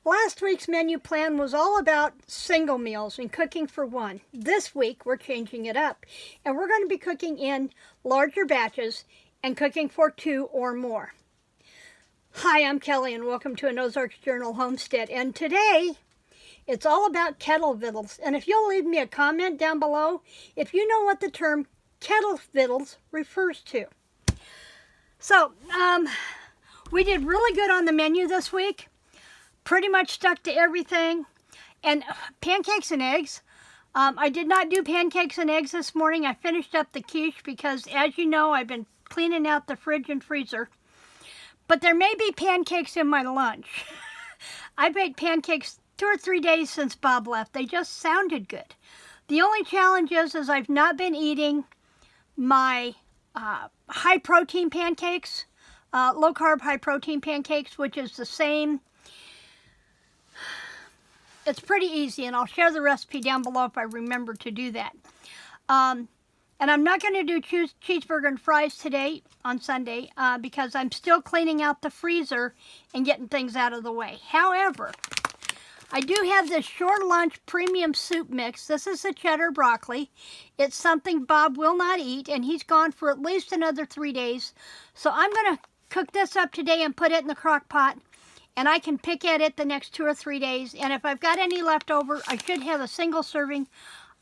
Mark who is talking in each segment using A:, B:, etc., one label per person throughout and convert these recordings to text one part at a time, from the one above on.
A: Last week's menu plan was all about single meals and cooking for one. This week we're changing it up and we're going to be cooking in larger batches and cooking for 2 or more. Hi, I'm Kelly and welcome to an Ozarks Journal Homestead, and today it's all about kettle vittles. And if you'll leave me a comment down below if you know what the term kettle vittles refers to. So, we did really good on the menu this week. Pretty much stuck to everything. And pancakes and eggs. I did not do pancakes and eggs this morning. I finished up the quiche because, as you know, I've been cleaning out the fridge and freezer. But there may be pancakes in my lunch. I've made pancakes 2 or 3 days since Bob left. They just sounded good. The only challenge is I've not been eating my high-protein pancakes, low-carb high-protein pancakes, which is the same. It's pretty easy, and I'll share the recipe down below if I remember to do that. And I'm not going to do cheeseburger and fries today on Sunday because I'm still cleaning out the freezer and getting things out of the way. However, I do have this short lunch premium soup mix. This is the cheddar broccoli. It's something Bob will not eat, and he's gone for at least another 3 days. So I'm going to cook this up today and put it in the crock pot. And I can pick at it the next 2 or 3 days. And if I've got any left over, I should have a single serving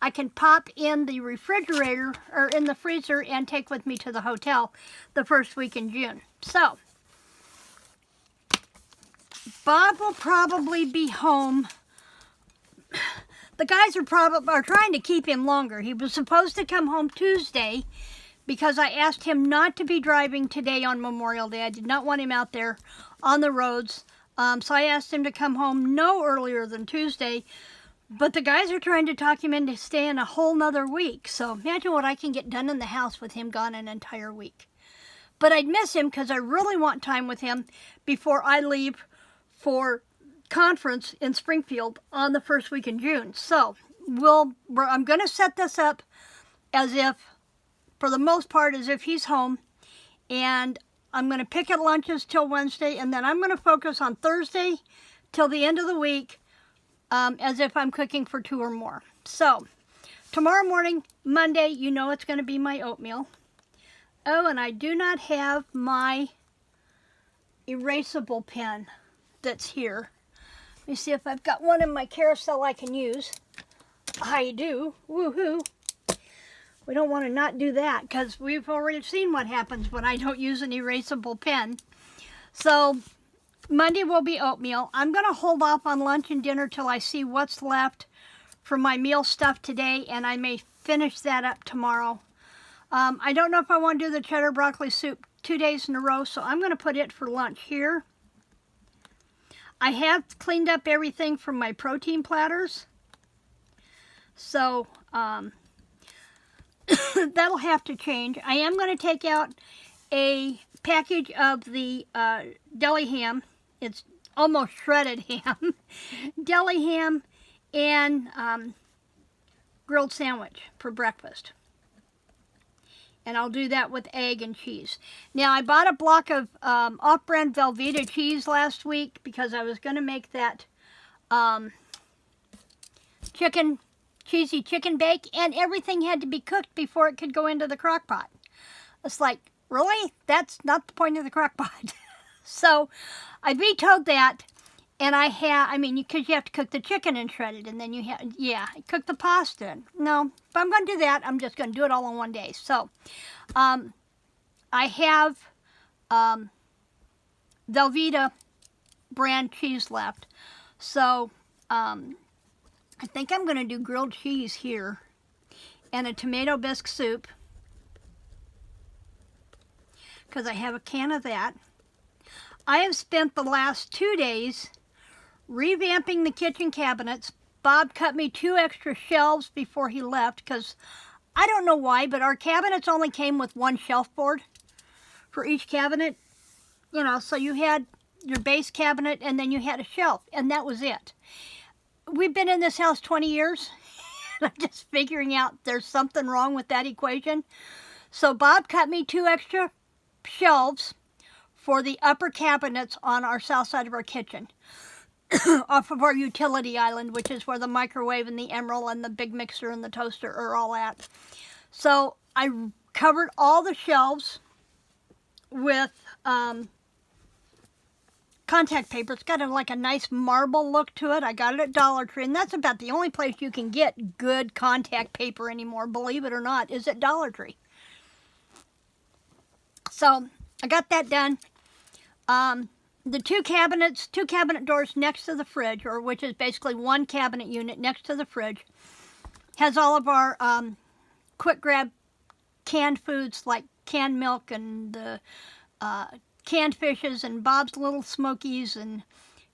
A: I can pop in the refrigerator or in the freezer and take with me to the hotel the first week in June. So, Bob will probably be home. The guys are trying to keep him longer. He was supposed to come home Tuesday because I asked him not to be driving today on Memorial Day. I did not want him out there on the roads. So I asked him to come home no earlier than Tuesday, but the guys are trying to talk him into staying a whole nother week. So imagine what I can get done in the house with him gone an entire week. But I'd miss him because I really want time with him before I leave for conference in Springfield on the first week in June. So I'm going to set this up as if, for the most part, as if he's home, and I'm going to pick at lunches till Wednesday, and then I'm going to focus on Thursday till the end of the week as if I'm cooking for 2 or more. So, tomorrow morning, Monday, you know it's going to be my oatmeal. Oh, and I do not have my erasable pen that's here. Let me see if I've got one in my carousel I can use. I do. Woohoo! We don't want to not do that because we've already seen what happens when I don't use an erasable pen. So Monday will be oatmeal. I'm going to hold off on lunch and dinner till I see what's left for my meal stuff today, and I may finish that up tomorrow. I don't know if I want to do the cheddar broccoli soup 2 days in a row, so I'm going to put it for lunch here. I have cleaned up everything from my protein platters, so that'll have to change. I am going to take out a package of the deli ham. It's almost shredded ham. Deli ham and grilled sandwich for breakfast. And I'll do that with egg and cheese. Now, I bought a block of off-brand Velveeta cheese last week because I was going to make that cheesy chicken bake, and everything had to be cooked before it could go into the crock pot. It's like, really? That's not the point of the crock pot. So I vetoed that, and because you have to cook the chicken and shred it, and then cook the pasta. No, if I'm going to do that, I'm just going to do it all in one day. So I have Velveeta brand cheese left. So I think I'm going to do grilled cheese here and a tomato bisque soup because I have a can of that. I have spent the last 2 days revamping the kitchen cabinets. Bob cut me 2 extra shelves before he left because I don't know why, but our cabinets only came with 1 shelf board for each cabinet. You know, so you had your base cabinet and then you had a shelf, and that was it. We've been in this house 20 years, and I'm just figuring out there's something wrong with that equation. So Bob cut me 2 extra shelves for the upper cabinets on our south side of our kitchen. off of our utility island, which is where the microwave and the emerald and the big mixer and the toaster are all at. So I covered all the shelves with contact paper. It's got like a nice marble look to it. I got it at Dollar Tree, and that's about the only place you can get good contact paper anymore, believe it or not, is at Dollar Tree. So I got that done. The two cabinet doors next to the fridge, or which is basically one cabinet unit next to the fridge, has all of our quick grab canned foods like canned milk and the canned fishes and Bob's Little Smokies and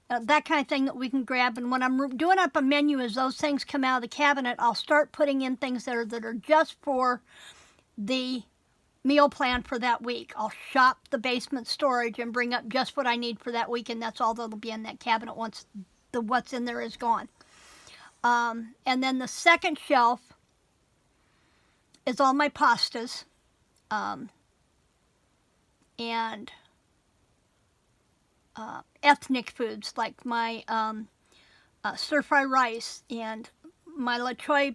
A: that kind of thing that we can grab. And when I'm doing up a menu, as those things come out of the cabinet, I'll start putting in things that are just for the meal plan for that week. I'll shop the basement storage and bring up just what I need for that week, and that's all that'll be in that cabinet once what's in there is gone. And then the second shelf is all my pastas and ethnic foods like my stir-fry rice and my la choy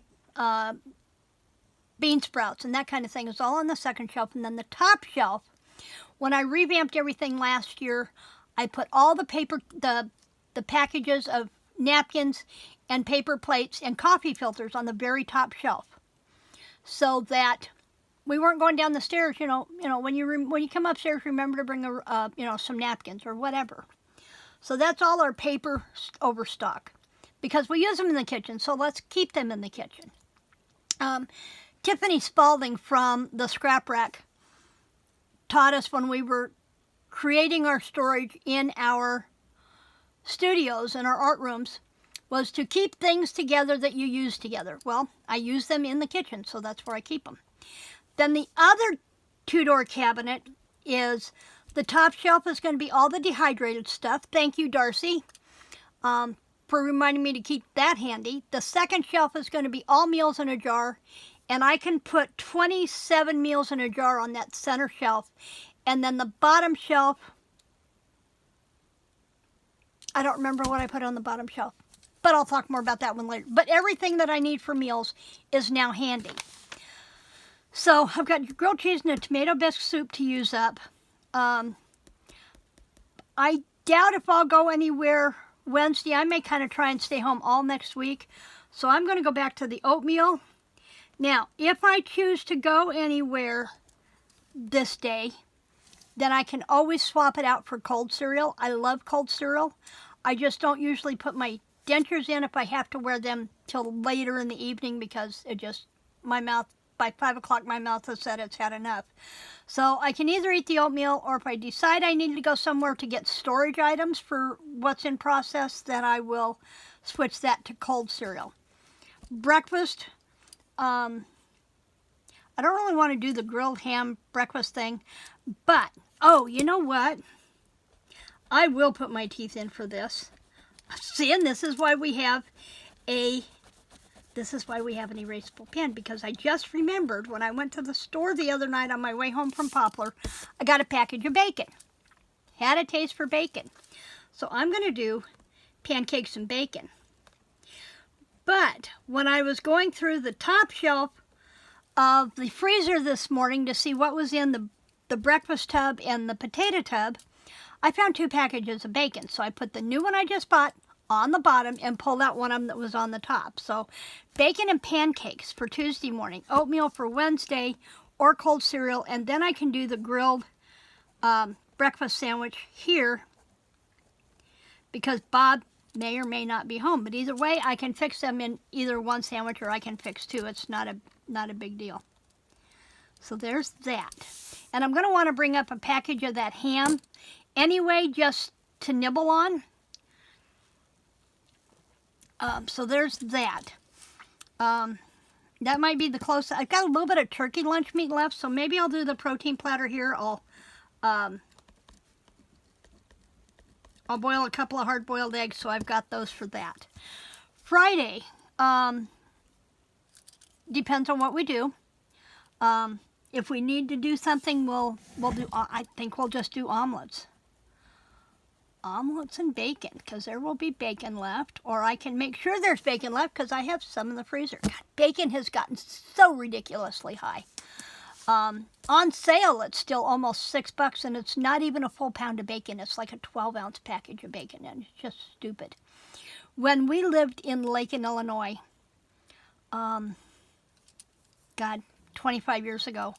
A: bean sprouts and that kind of thing is all on the second shelf. And then the top shelf, when I revamped everything last year, I put all the paper, the packages of napkins and paper plates and coffee filters on the very top shelf, so that we weren't going down the stairs. You know, when you come upstairs, remember to bring some napkins or whatever. So that's all our paper overstock, because we use them in the kitchen. So let's keep them in the kitchen. Tiffany Spalding from the Scrap Rack taught us when we were creating our storage in our studios and our art rooms was to keep things together that you use together. Well, I use them in the kitchen, so that's where I keep them. Then the other two-door cabinet is, the top shelf is going to be all the dehydrated stuff. Thank you, Darcy, for reminding me to keep that handy. The second shelf is going to be all meals in a jar, and I can put 27 meals in a jar on that center shelf. And then the bottom shelf, I don't remember what I put on the bottom shelf, but I'll talk more about that one later. But everything that I need for meals is now handy. So I've got grilled cheese and a tomato bisque soup to use up. I doubt if I'll go anywhere Wednesday. I may kind of try and stay home all next week. So I'm going to go back to the oatmeal. Now, if I choose to go anywhere this day, then I can always swap it out for cold cereal. I love cold cereal. I just don't usually put my dentures in if I have to wear them till later in the evening, because my mouth, by 5 o'clock, my mouth has said it's had enough. So I can either eat the oatmeal, or if I decide I need to go somewhere to get storage items for what's in process, then I will switch that to cold cereal. Breakfast, I don't really want to do the grilled ham breakfast thing, but, oh, you know what? I will put my teeth in for this. See, and this is why we have an erasable pen, because I just remembered when I went to the store the other night on my way home from Poplar, I got a package of bacon. Had a taste for bacon. So I'm going to do pancakes and bacon. But when I was going through the top shelf of the freezer this morning to see what was in the breakfast tub and the potato tub, I found 2 packages of bacon. So I put the new one I just bought on the bottom and pulled out one of them that was on the top. So bacon and pancakes for Tuesday morning, oatmeal for Wednesday, or cold cereal, and then I can do the grilled breakfast sandwich here, because Bob may or may not be home. But either way, I can fix them in either one sandwich, or I can fix 2. It's not a big deal. So there's that. And I'm going to want to bring up a package of that ham anyway, just to nibble on. So there's that. That might be the closest. I've got a little bit of turkey lunch meat left, so maybe I'll do the protein platter here. I'll boil a couple of hard-boiled eggs, so I've got those for that. Friday, depends on what we do. If we need to do something, we'll do. I think we'll just do omelets. omelets and bacon, because there will be bacon left, or I can make sure there's bacon left because I have some in the freezer. God, bacon has gotten so ridiculously high. On sale, it's still almost $6, and it's not even a full pound of bacon. It's like a 12-ounce package of bacon, and it's just stupid. When we lived in Lakin, Illinois, God, 25 years ago,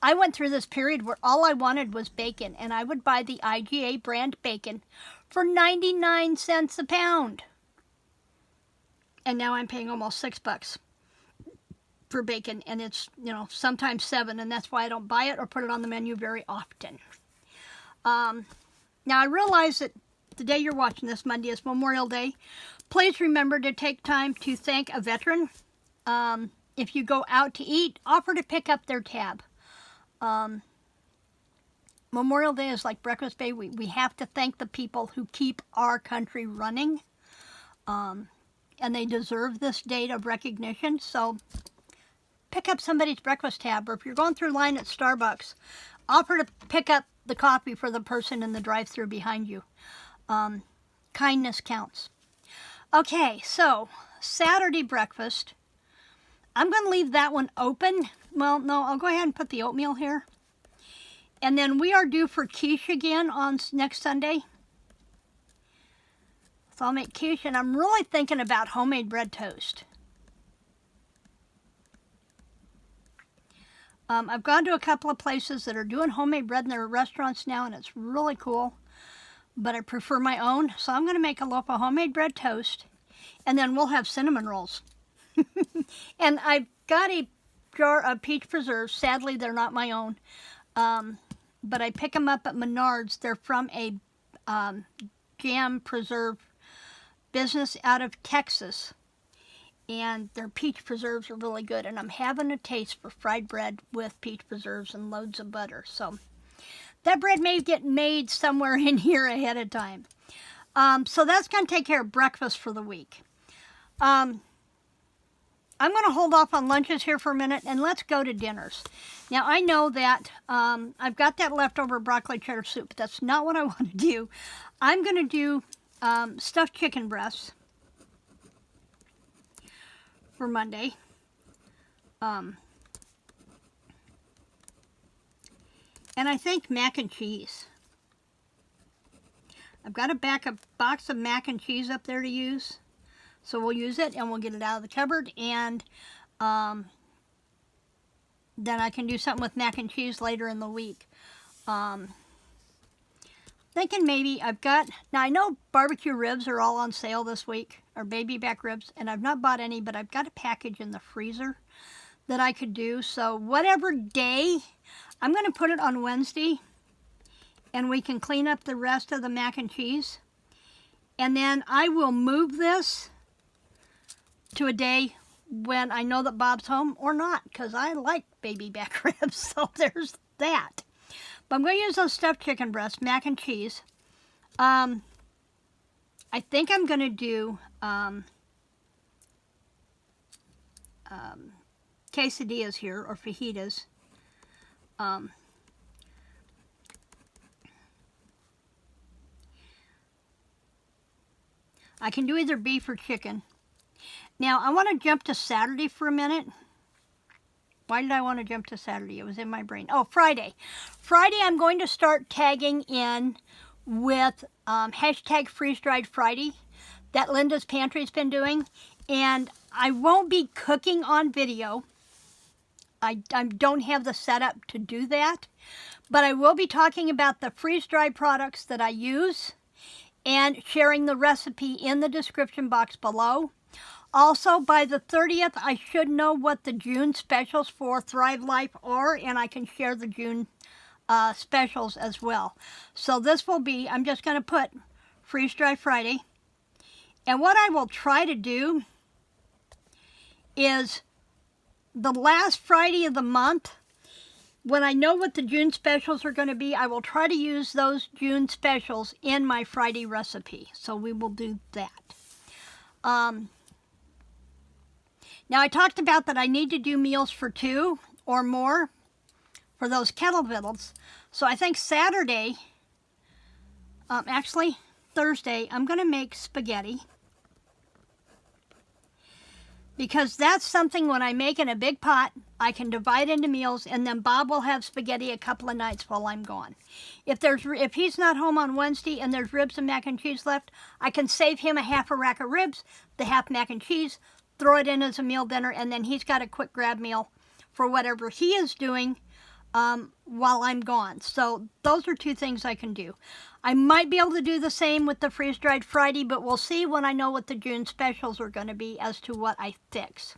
A: I went through this period where all I wanted was bacon, and I would buy the IGA brand bacon for 99 cents a pound. And now I'm paying almost $6 for bacon, and it's, sometimes $7, and that's why I don't buy it or put it on the menu very often. Now, I realize that the day you're watching this, Monday, is Memorial Day. Please remember to take time to thank a veteran. If you go out to eat, offer to pick up their tab. Memorial Day is like Breakfast Day. We have to thank the people who keep our country running. And they deserve this date of recognition. So pick up somebody's breakfast tab. Or if you're going through line at Starbucks, offer to pick up the coffee for the person in the drive-thru behind you. Kindness counts. Okay, so Saturday breakfast. I'm going to leave that one open. Well, no, I'll go ahead and put the oatmeal here. And then we are due for quiche again on next Sunday. So I'll make quiche, and I'm really thinking about homemade bread toast. I've gone to a couple of places that are doing homemade bread in their restaurants now, and it's really cool. But I prefer my own, so I'm going to make a loaf of homemade bread toast, and then we'll have cinnamon rolls. And I've got a jar of peach preserves. Sadly, they're not my own. But I pick them up at Menards. They're from a jam preserve business out of Texas. And their peach preserves are really good. And I'm having a taste for fried bread with peach preserves and loads of butter. So that bread may get made somewhere in here ahead of time. So that's going to take care of breakfast for the week. I'm going to hold off on lunches here for a minute, and let's go to dinners. Now, I know that I've got that leftover broccoli cheddar soup, but that's not what I want to do. I'm going to do stuffed chicken breasts for Monday. And I think mac and cheese. I've got a box of mac and cheese up there to use. So we'll use it, and we'll get it out of the cupboard, and then I can do something with mac and cheese later in the week. Thinking maybe now I know barbecue ribs are all on sale this week, or baby back ribs, and I've not bought any, but I've got a package in the freezer that I could do. So whatever day, I'm going to put it on Wednesday, and we can clean up the rest of the mac and cheese. And then I will move this to a day when I know that Bob's home or not, because I like baby back ribs, so there's that. But I'm going to use those stuffed chicken breasts, mac and cheese. I think I'm going to do quesadillas here, or fajitas. I can do either beef or chicken. Now, I want to jump to Saturday for a minute. Why did I want to jump to Saturday? It was in my brain. Oh, Friday. Friday, I'm going to start tagging in with hashtag Freeze-Dried Friday that Linda's Pantry's been doing. And I won't be cooking on video. I don't have the setup to do that. But I will be talking about the freeze-dried products that I use and sharing the recipe in the description box below. Also, by the 30th, I should know what the June specials for Thrive Life are, and I can share the June specials as well. So this will be, I'm just going to put Freeze Dry Friday. And what I will try to do is the last Friday of the month, when I know what the June specials are going to be, I will try to use those June specials in my Friday recipe. So we will do that. Now, I talked about that I need to do meals for 2 or more for those kettle vittles. So I think Saturday, actually, Thursday, I'm going to make spaghetti. Because that's something when I make in a big pot, I can divide into meals, and then Bob will have spaghetti a couple of nights while I'm gone. If he's not home on Wednesday and there's ribs and mac and cheese left, I can save him a half a rack of ribs, the half mac and cheese, throw it in as a meal dinner, and then he's got a quick grab meal for whatever he is doing while I'm gone. So those are two things I can do. I might be able to do the same with the freeze-dried Friday, but we'll see when I know what the June specials are going to be as to what I fix.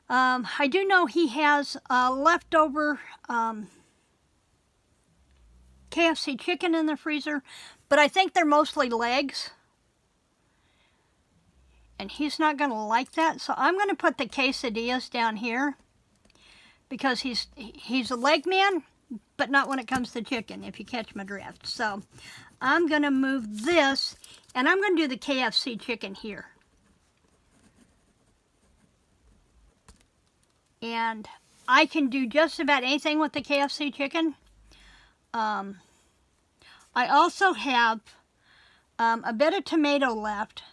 A: I do know he has leftover KFC chicken in the freezer, but I think they're mostly legs. And he's not going to like that, so I'm going to put the quesadillas down here because he's a leg man, but not when it comes to chicken, if you catch my drift. So I'm going to move this, and I'm going to do the KFC chicken here. And I can do just about anything with the KFC chicken. I also have a bit of tomato left.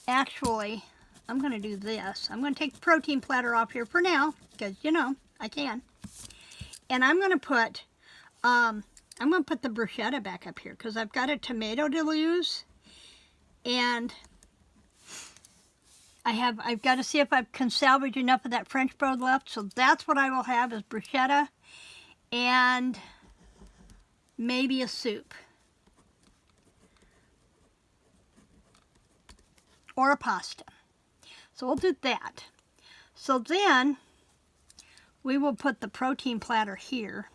A: Actually, I'm going to do this. I'm going to take the protein platter off here for now, because, you know, I can. And I'm going to put the bruschetta back up here, because I've got a tomato to use. And I've got to see if I can salvage enough of that French bread left. So that's what I will have, is bruschetta and maybe a soup. Or a pasta. So we'll do that. So then we will put the protein platter here.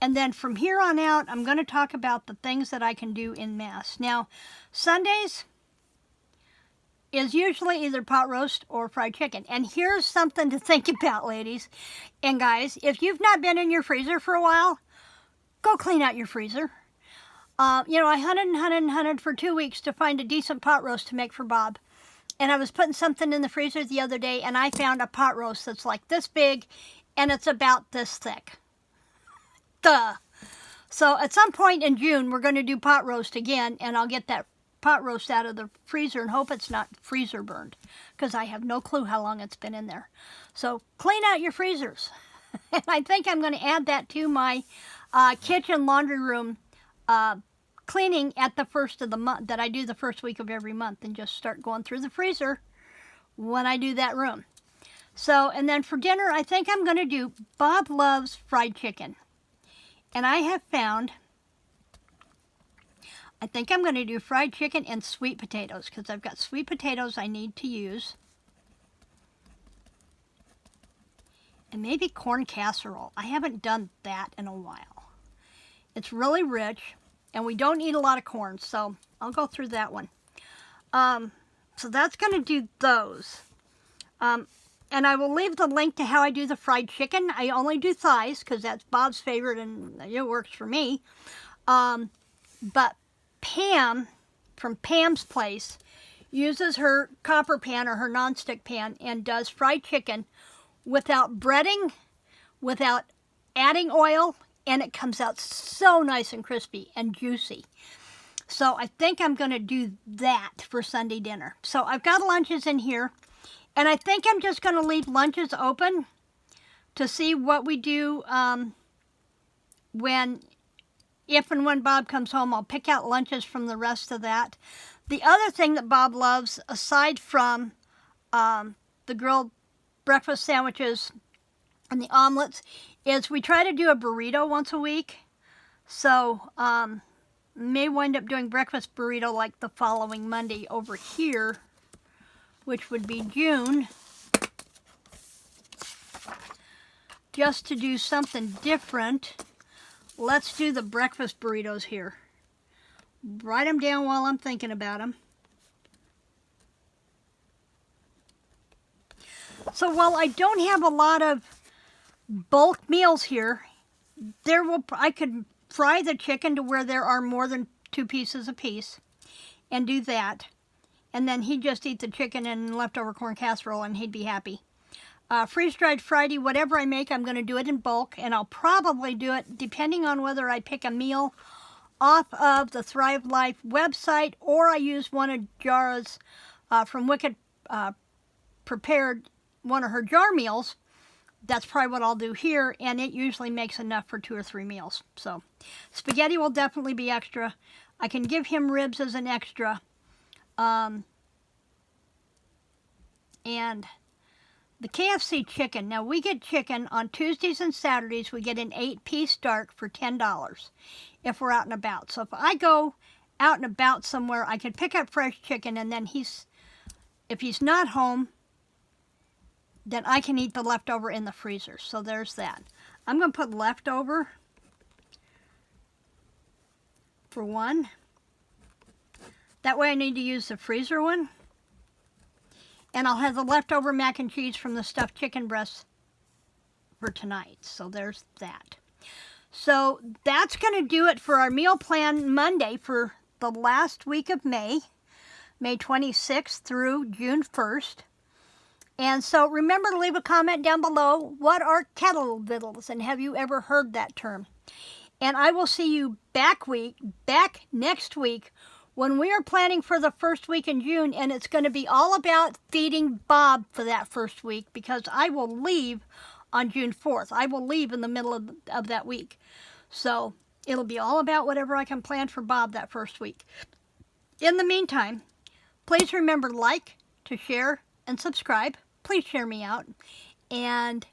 A: And then from here on out, I'm going to talk about the things that I can do in mass. Now, Sundays is usually either pot roast or fried chicken. And here's something to think about, ladies and guys. If you've not been in your freezer for a while, go clean out your freezer. You know, I hunted for 2 weeks to find a decent pot roast to make for Bob. And I was putting something in the freezer the other day, and I found a pot roast that's like this big, and it's about this thick. Duh. So at some point in June, we're going to do pot roast again, and I'll get that pot roast out of the freezer and hope it's not freezer burned, because I have no clue how long it's been in there. So clean out your freezers. And I think I'm going to add that to my kitchen laundry room cleaning at the first of the month, that I do the first week of every month, and just start going through the freezer when I do that room. So, and then for dinner, I think I'm going to do, Bob loves fried chicken. And I have found, I think I'm going to do fried chicken and sweet potatoes, because I've got sweet potatoes I need to use. And maybe corn casserole. I haven't done that in a while. It's really rich, and we don't eat a lot of corn, so I'll go through that one. So that's going to do those. And I will leave the link to how I do the fried chicken. I only do thighs, because that's Bob's favorite, and it works for me. But Pam, from Pam's Place, uses her copper pan or her nonstick pan and does fried chicken without breading, without adding oil, and it comes out so nice and crispy and juicy. So I think I'm going to do that for Sunday dinner. So I've got lunches in here, and I think I'm just going to leave lunches open to see what we do if and when Bob comes home. I'll pick out lunches from the rest of that. The other thing that Bob loves, aside from the grilled breakfast sandwiches and the omelets, is we try to do a burrito once a week. So may wind up doing breakfast burrito like the following Monday over here, which would be June, just to do something different. Let's do the breakfast burritos here. Write them down while I'm thinking about them. So while I don't have a lot of bulk meals here, I could fry the chicken to where there are more than 2 pieces a piece and do that. And then he'd just eat the chicken and leftover corn casserole, and he'd be happy. Freeze-dried Friday, whatever I make, I'm going to do it in bulk, and I'll probably do it depending on whether I pick a meal off of the Thrive Life website or I use one of Jara's from Wicked prepared one of her jar meals. That's probably what I'll do here, and it usually makes enough for 2 or 3 meals. So spaghetti will definitely be extra. I can give him ribs as an extra. And the KFC chicken. Now, we get chicken on Tuesdays and Saturdays. We get an 8-piece dark for $10 if we're out and about. So if I go out and about somewhere, I can pick up fresh chicken, and then if he's not home, then I can eat the leftover in the freezer. So there's that. I'm going to put leftover for 1. That way I need to use the freezer one. And I'll have the leftover mac and cheese from the stuffed chicken breasts for tonight. So there's that. So that's going to do it for our meal plan Monday for the last week of May, May 26th through June 1st. And so remember to leave a comment down below. What are kettle vittles, and have you ever heard that term? And I will see you back next week when we are planning for the first week in June, and it's going to be all about feeding Bob for that first week, because I will leave on June 4th. I will leave in the middle of that week. So it'll be all about whatever I can plan for Bob that first week. In the meantime, please remember to share, and subscribe. Please share me out. And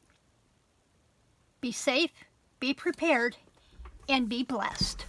A: be safe, be prepared, and be blessed.